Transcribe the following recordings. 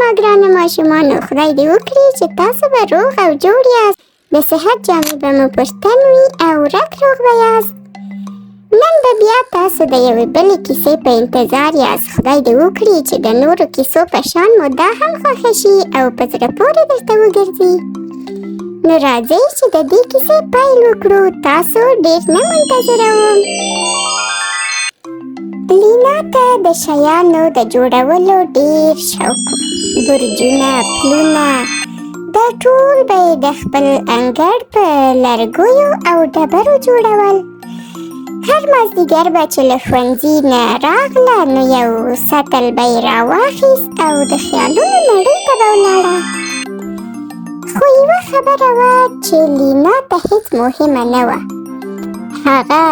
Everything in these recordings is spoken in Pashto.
زما ګرانه ماشومانو، خدای دې وکړي چې تاسو به روغ او جوړ یاست، د صحت جامې به مو پر تن وي او رګ روغ به یاست. نن به بیا تاسو د یوې بلې کیسې په انتظار یاست. خدای دې وکړي چې د نورو کیسو په شان مو دا هم خوښه شي او په زړه پورې درته وګرځي. نو راځئ چې د دې کیسې پیل وکړو. تاسو ډېر نه منتظره وم. لینا ته د شیانو د جوړولو ډېر شوق و. برجونه، پلونه، دا ټول به یې د خپل انګړ په لرګیو او ډبرو جوړول. هر مازدیګر به چې له ښوونځي نه راغله نو یو سطل به یې راواخیست او د خیالونو نړۍ ته به ولاړه. خو یوه خبره وه چې لینا ته هیڅ مهمه نه وه. هغه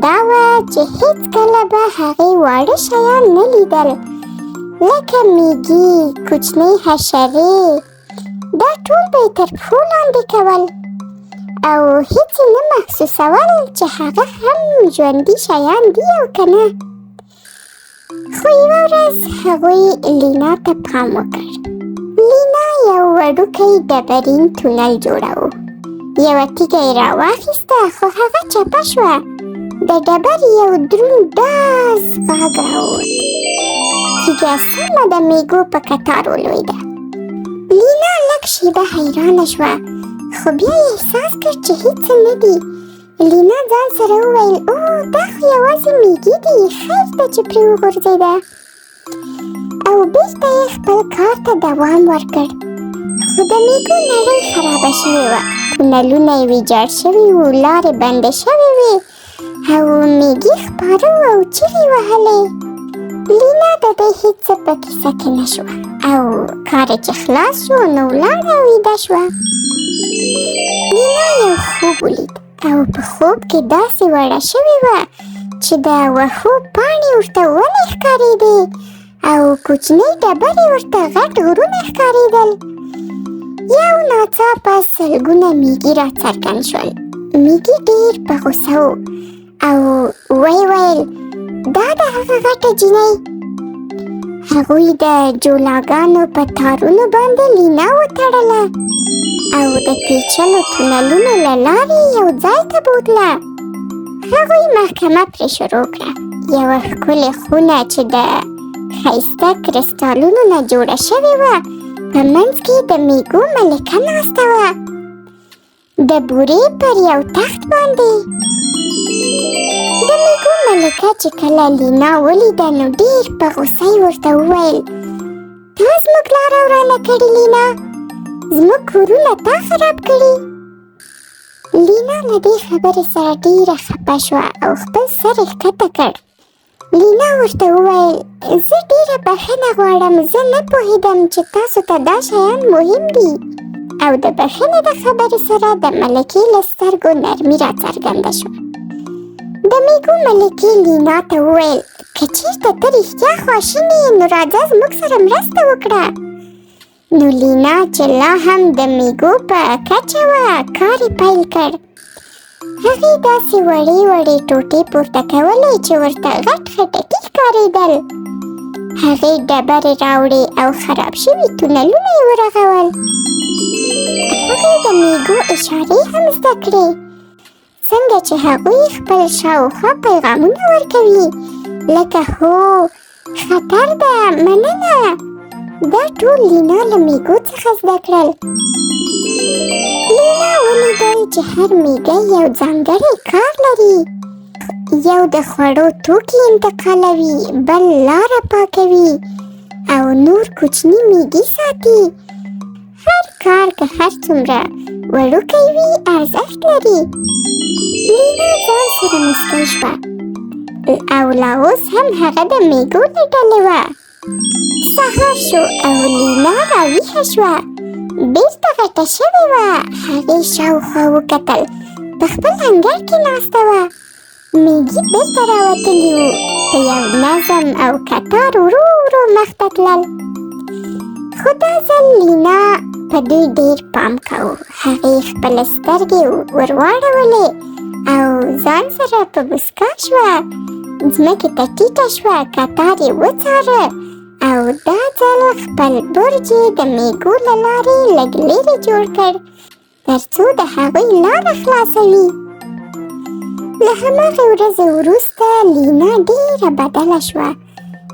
دا وه چې هیڅکله به هغې واړه شیان نه لیدل، لکه میږي، کوچنۍ حشرې. دا ټول به یې تر پښو لاندې کول او هیڅ نه محسوسول چې هغه هم ژوندي شیان دي او که نه. خو یوه ورځ هغوی لینا ته پام وکړ. لینا یو وړوکی ډبرین تونل جوړاوه. یوه تیږه یې راواخیسته خو هغه چپه شوه. د ډبر یو دروند ډاز غږ راووت. تیږه سمه د میږو په قطار ولوېده. لینا لږ شیبه حیرانه شوه خو بیا یې احساس کړ چې هیڅ څه نه دي. لینا ځان سره وویل او دا خو یوازې میږي دي، خیر ده چې پرې وغورځېده. او بېرته یې خپل کار ته دوام ورکړ. خو د میږو نړۍ خرابه شوې وه. تونلونه یې ویجاړ شوي وو، لارې بندې شوې وې او میږي خپاره وو او چیغې وهلې. لینا د دې هیڅ څه په کیسه کې نه شوه او کار چې خلاص شو نو ولاړه او ویده شوه. لینا یو خوب ولید او په خوب کې داسې وړه شوې وه چې د وښو پاڼې ورته ونې ښکارېدې او کوچنۍ ډبرې ورته غټ غرونه ښکارېدل. یو ناڅاپه سلګونه میږي راڅرګند شول. میږي ډېر په غوسه و او ویې ویل دا د هغه غټه جینۍ. هغوی د جولاګانو په تارونو باندې لینا وتړله او د پیچلو تونلونو له لارې یو ځای ته بوتله. هغوی محکمه پرې شروع کړه. یوه ښکلې خونه چې د ښایسته کرسټالونو نه جوړه شوې وه، په منځ کې د میږو ملکه ناسته وه، د بورې پر یو تخت باندې. د میږو ملکه چې کله لینا ولیده نو ډېر په غوسه یې ورته وویل تا زموږ لاره ورانه کړې لینا، زموږ کورونه تا خراب کړي. لینا له دې خبرې سره ډېره خفه شوه او خپل سر یې ښکته کړ. لینا ورته وویل زه ډېره بښنه غواړم، زه نه پوهېدم چې تاسو ته دا شیان مهم دي. او د بښنې د خبرې سره د ملکې له سترګو نرمي راڅرګنده شوه. د میږو ملکې لینا ته وویل که چېرته ته رښتیا خواشینې یې نو راځه زموږ سره مرسته وکړه. نو لینا چې لا هم د میږو په کچه وه کار یې پیل کړ. هغې داسې وړې وړې ټوټې پورته کولې چې ورته غټ خټکي ښکارېدل. هغې ډبرې راوړې او خراب شوي تونلونه یې ورغول. هغې د میږو اشارې هم زده کړې، څنګه چې هغوی خپل شاوخوا پیغامونه ورکوي لکه هو، خطر ده، مننه. دا ټول لینا له میږو څخه زده کړل. لینا ولیدل چې هر میږی یو ځانګړی کار لري. یو د خوړو توکي انتقالوي، بل لاره پاکوي او نور کوچني میږي ساتي. هر کار که هر څومره وړوکی وي ارزښت لري. لینا ځان سره مسکی شوه او لا اوس هم هغه د میږو له ډلې وه. سهار شو او لینا راویښه شوه. بېرته غټه شوې وه. هغې شاوخوا وکتل. په خپل انګړ کې ناسته وه. میږي بېرته راوتلي وو. په یو نظم او قطار ورو ورو مخته تلل. خو دا ځل لینا په دوی ډېر پام کوو. هغې خپلې سترګې ورواړولې او ځان سره په مسکا شوه. ځمکې ته ټیټه شوه. قطار یې وڅاره او دا ځل خپل برج یې د میږو له لارې لږ لرې جوړ کړ تر څو د هغوی لاره خلاصوي. له هماغې ورځې وروسته لینا ډېره بدله شوه.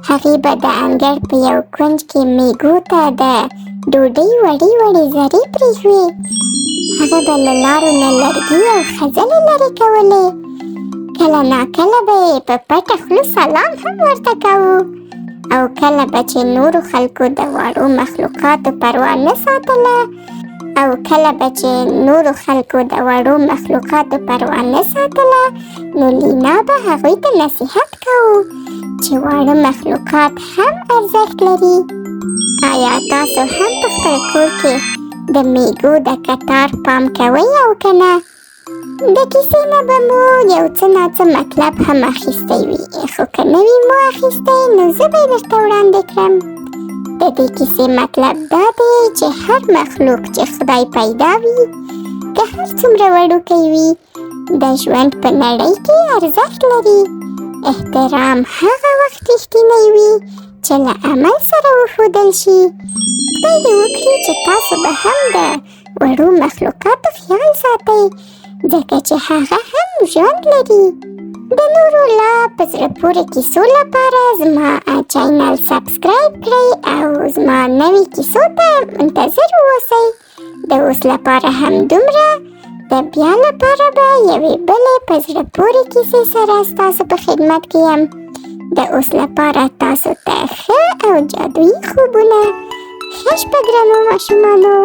هغې به د انګړ په یو کونج کې میږو ته د ډوډۍ وړې وړې زرې پرېښوې. هغه به له لارو نه لرګي او خځلې لرې کولې. کله ناکله به یې په پټه خوله سلام هم ورته کوو، او کله به چې نورو خلکو د واړو مخلوقاتو پروا نه ساتله نو لینا به هغوی ته نصیحت کوو چې واړه مخلوقات هم ارزښت لري. آیا تاسو هم په خپل کور کې د میږو د قطار پام کوئ او که نه؟ د کیسې نه به مو یو څه ناڅه مطلب هم اخیستی وي، خو که نه وي مو اخیستی نو زه به یې درته وړاندې کړم. د دې کیسې مطلب دا دی چې هر مخلوق چې خدای پیدا وي، که هر څومره وړوکی وي، د ژوند په نړۍ کې ارزښت لري. احترام هغه وخت رښتینی وي چې له عمل سره وښودل شي. خدای دې وکړي چې تاسو به هم د وړو مخلوقاتو خیال ساتئ، ځکه چې هغه هم ژوند لري. د نورو لا په زړه پورې کیسو لپاره زما چینل سبسکرایب کړئ او زما نوې کیسو ته منتظر اوسئ. د اوس لپاره هم دومره، د بیا لپاره به یوې بلې په زړه پورې کیسې سره ستاسو په خدمت کې یم. د اوس لپاره تاسو ته ښه او جادویي خوبونه. ښه شپه ګرانو ماشومانو.